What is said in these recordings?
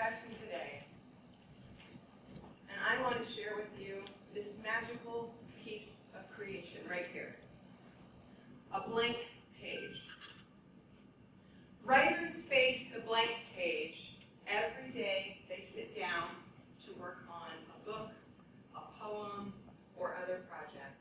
session today, and I want to share with you this magical piece of creation right here. A blank page. Writers face the blank page every day they sit down to work on a book, a poem, or other project.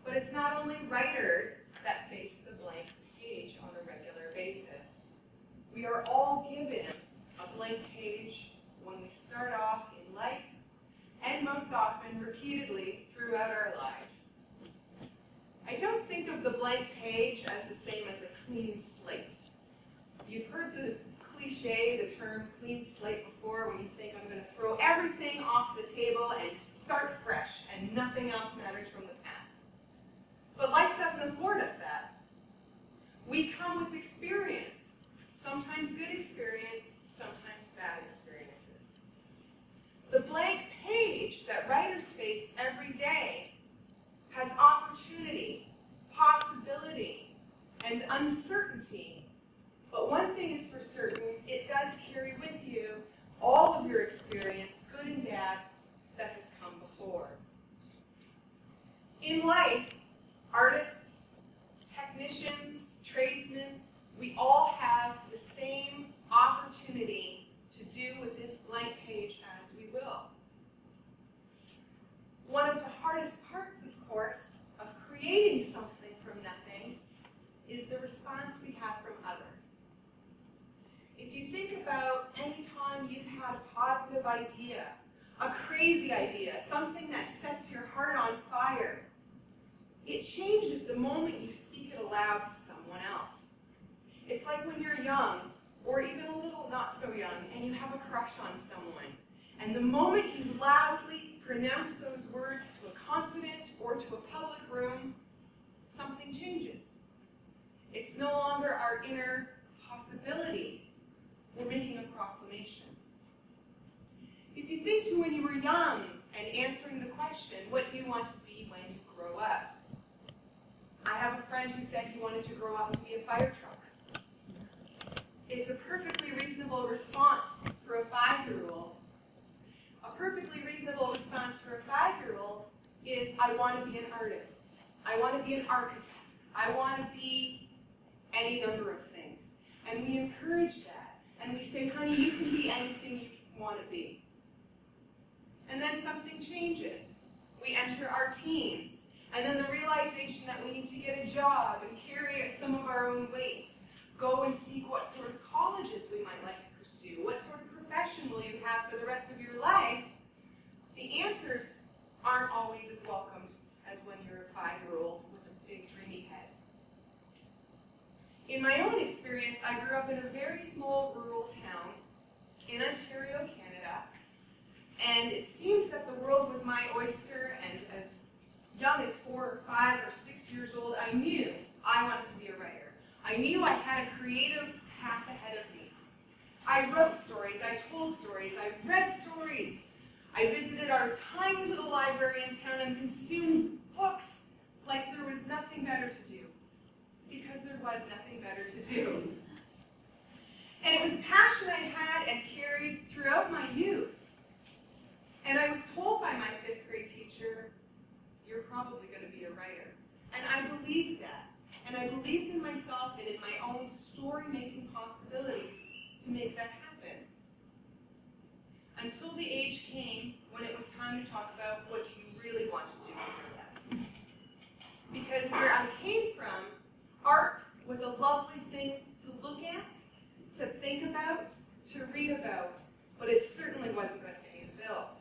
But it's not only writers that face the blank page on a regular basis. We are all given a blank page when we start off in life, and most often repeatedly throughout our lives. I don't think of the blank page as the same as a clean slate. You've heard the cliche, the term clean slate before, when you think I'm going to throw everything off the table and start fresh and nothing else matters from the past. But life doesn't afford us that. We come with experience, sometimes good experience, sometimes bad experiences. The blank page that writers face every day has opportunity, possibility, and uncertainty. But one thing is for certain, it does carry with you all of your experience, good and bad, that has come before. In life, artists, technicians, tradesmen, we all have the same opportunity to do with this blank page as we will. One of the hardest parts, of course, of creating something from nothing is the response we have from others. If you think about any time you've had a positive idea, a crazy idea, something that sets your heart on fire, it changes the moment you speak it aloud to someone else. It's like when you're young, or even a little not so young, and you have a crush on someone. And the moment you loudly pronounce those words to a confident or to a public room, something changes. It's no longer our inner possibility. We're making a proclamation. If you think to when you were young and answering the question, what do you want to be when you grow up? I have a friend who said he wanted to grow up to be a fire truck. It's a perfectly reasonable response for a 5-year-old. A perfectly reasonable response for a 5-year-old is, I want to be an artist. I want to be an architect. I want to be any number of things. And we encourage that. And we say, honey, you can be anything you want to be. And then something changes. We enter our teens. And then the realization that we need to get a job and carry some of our own weight. Go and seek what sort of colleges we might like to pursue. What sort of profession will you have for the rest of your life? The answers aren't always as welcomed as when you're a 5-year-old with a big dreamy head. In my own experience, I grew up in a very small rural town in Ontario, Canada, and it seemed that the world was my oyster, and as young as 4 or 5 or 6 years old, I knew I wanted to be a writer. I knew I had a creative path ahead of me. I wrote stories, I told stories, I read stories. I visited our tiny little library in town and consumed books like there was nothing better to do. Because there was nothing better to do. And it was a passion I had and carried throughout my youth. And I was told by my 5th grade teacher, you're probably going to be a writer. And I believed that. And I believed in myself and in my own story-making possibilities to make that happen. Until the age came when it was time to talk about what you really want to do with your life. Because where I came from, art was a lovely thing to look at, to think about, to read about, but it certainly wasn't going to pay the bills.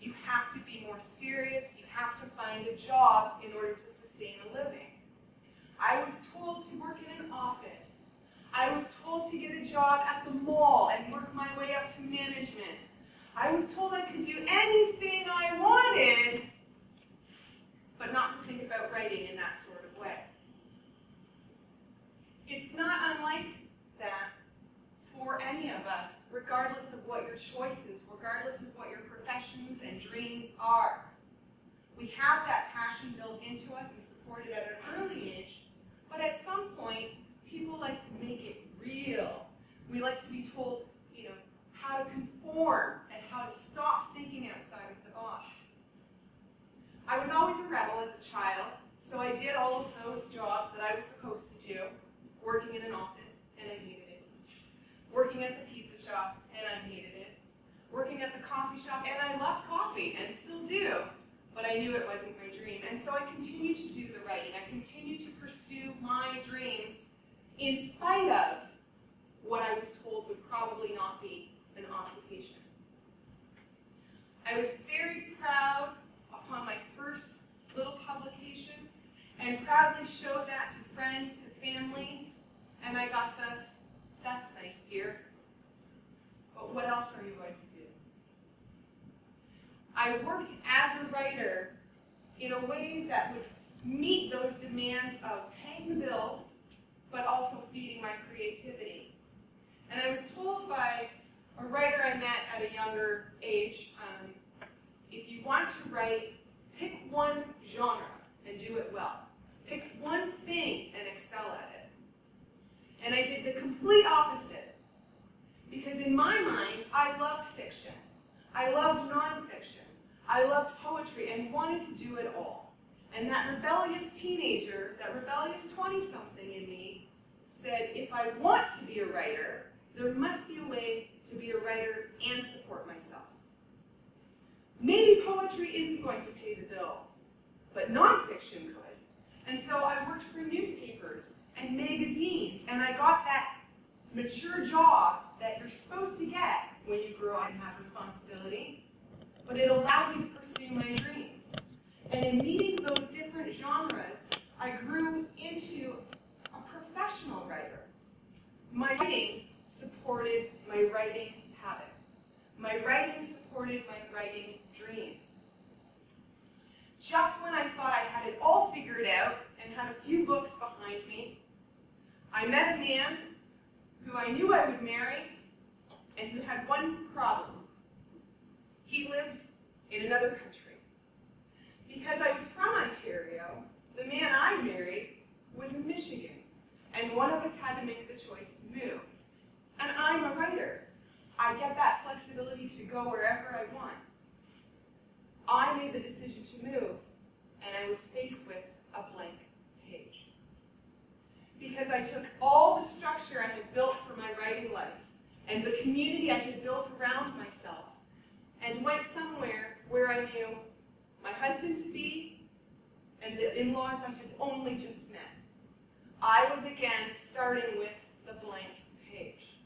You have to be more serious, you have to find a job in order to sustain a living. I was told to work in an office. I was told to get a job at the mall and work my way up to management. I was told I could do anything I wanted, but not to think about writing in that sort of way. It's not unlike that for any of us, regardless of what your choices, regardless of what your professions and dreams are. We have that passion built into us and supported at an early age, but at some point, people like to make it real. We like to be told, how to in spite of what I was told would probably not be an occupation. I was very proud upon my first little publication and proudly showed that to friends, to family, and I got the, "That's nice, dear, but what else are you going to do?" I worked as a writer in a way that would meet those demands of paying the bills, but also feeding my creativity. And I was told by a writer I met at a younger age, if you want to write, pick one genre and do it well. Pick one thing and excel at it. And I did the complete opposite. Because in my mind, I loved fiction. I loved nonfiction. I loved poetry and wanted to do it all. And that rebellious teenager, that rebellious 20-something in me, said, if I want to be a writer, there must be a way to be a writer and support myself. Maybe poetry isn't going to pay the bills, but nonfiction could. And so I worked for newspapers and magazines, and I got that mature job that you're supposed to get when you grow up and have responsibility, but it allowed me to pursue my dreams. And in meeting those different genres, I grew into a professional writer. My writing supported my writing habit. My writing supported my writing dreams. Just when I thought I had it all figured out and had a few books behind me, I met a man who I knew I would marry and who had one problem. He lived in another country. Because I was from Ontario, the man I married was in Michigan, and one of us had to make the choice to move. And I'm a writer. I get that flexibility to go wherever I want. I made the decision to move, and I was faced with a blank page. Because I took all the structure I had built for my writing life, and the community I had built around myself, and went somewhere where I knew my husband-to-be and the in-laws I had only just met. I was again starting with the blank page.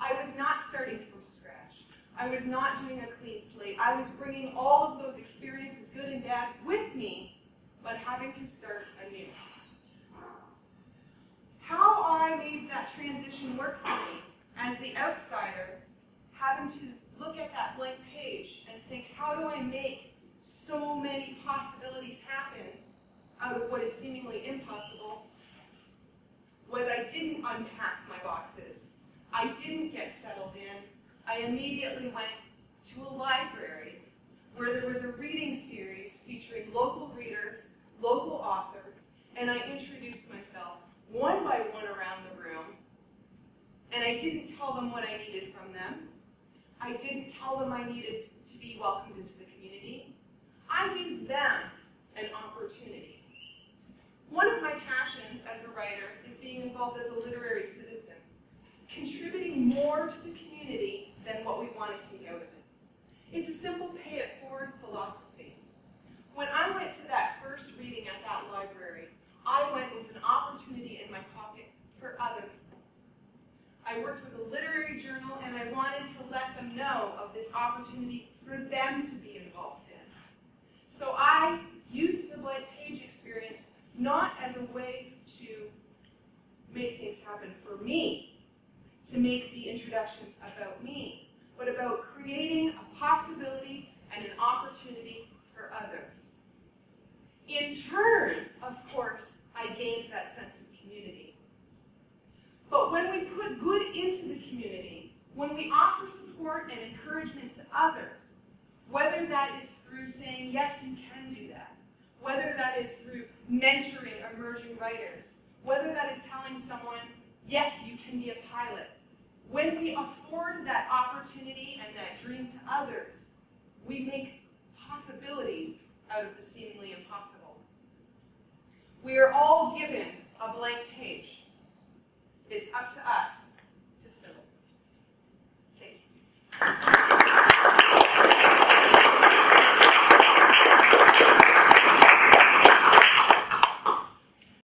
I was not starting from scratch. I was not doing a clean slate. I was bringing all of those experiences, good and bad, with me, but having to start anew. How I made that transition work for me, as the outsider, having to look at that blank page and think, how do I make so many possibilities happen out of what is seemingly impossible, was I didn't unpack my boxes. I didn't get settled in. I immediately went to a library where there was a reading series featuring local readers, local authors, and I introduced myself one by one around the room, and I didn't tell them what I needed from them. I didn't tell them I needed to be welcomed into the community. I gave them an opportunity. One of my passions as a writer is being involved as a literary citizen, contributing more to the community than what we want to take out of it. It's a simple pay-it-forward philosophy. When I went to that first reading at that library, I went with an opportunity in my pocket for other people. I worked with a literary journal, and I wanted to let them know of this opportunity for them to be involved in. So I used the blank page experience not as a way to make things happen for me, to make the introductions about me, but about creating a possibility and an opportunity for others. In turn, of course, I gained that sense of community. But when we put good into the community, when we offer support and encouragement to others, whether that is through saying, yes, you can do that, whether that is through mentoring emerging writers, whether that is telling someone, yes, you can be a pilot, when we afford that opportunity and that dream to others, we make possibilities out of the seemingly impossible. We are all given a blank page. It's up to us